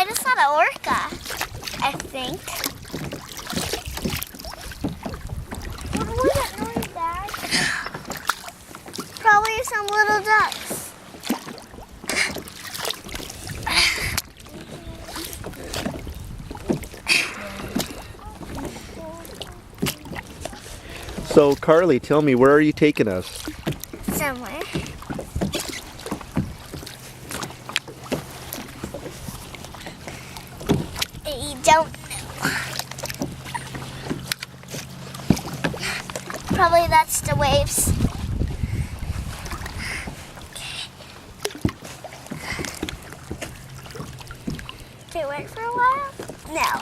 But it's not an orca, I think. What was that noise, Dad? Probably some little ducks. So, Carly, tell me, where are you taking us? Somewhere. You don't know. Probably that's the waves. Did it work for a while? No.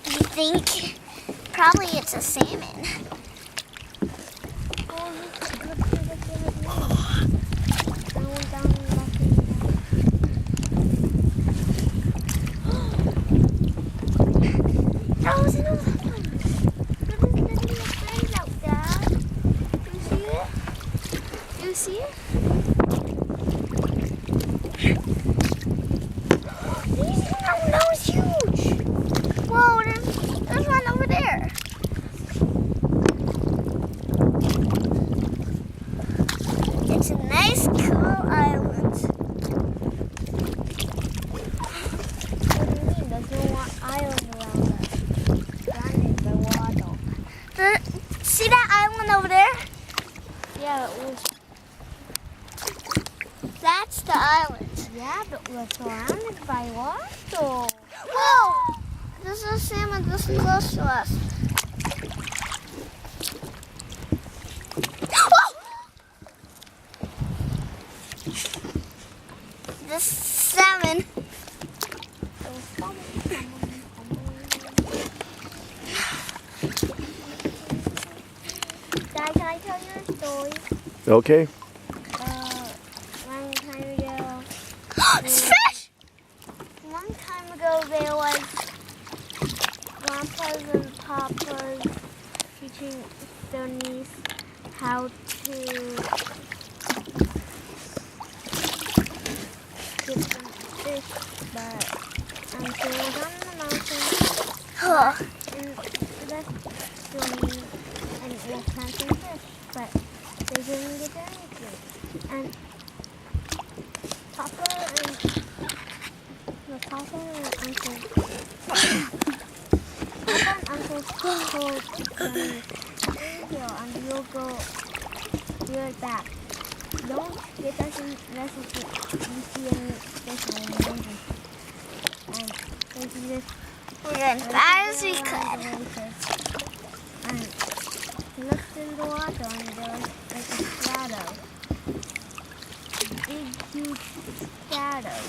You think? Probably it's a salmon. That was another one. Look at the friends out there. Do you see it? Do you see it? That was huge. Whoa, there's one over there. It's a nice, cool island. What do you mean? There's no island around us. Surrounded by water. See that island over there? Yeah, that's the island. Yeah, but we're surrounded by water. Whoa! There's a salmon this close to us. Whoa! This salmon. Dad, can I tell you a story? Okay. Long time ago. It's fish! Long time ago, there was grandpas and papas teaching their niece how to get some fish, but they were down in the mountain and left swimming and left catching fish, but they didn't get anything. And Papa and Uncle told Granny, and you'll go be right back. Don't get us unless you see any fish or anything. And they just we're as fast as we could. And he looked in the water and there was like a shadow. Big, huge shadow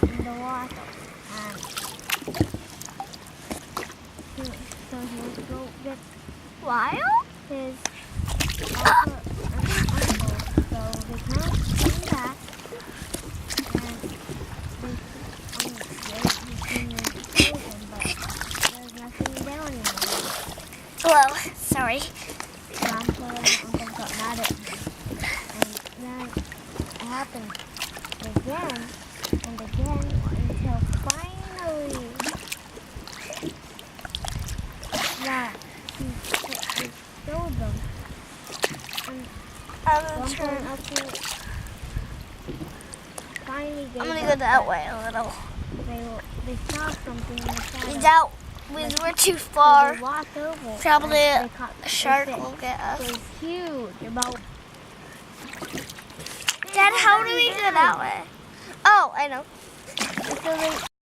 in the water. And so he would go get his uncle and uncle. So they came back and they but there's nothing there anymore. Well, sorry. Grandpa and Uncle got mad at me. And then it happened again and again until finally that he showed them. And Grandpa and Uncle finally gave I'm gonna up go that way a little. They saw something in the shadow. That we're too far. So they walked over. Probably and they a caught the shark fish. will get It us. was huge, about. Dad, how do we go that way? Oh, I know. So they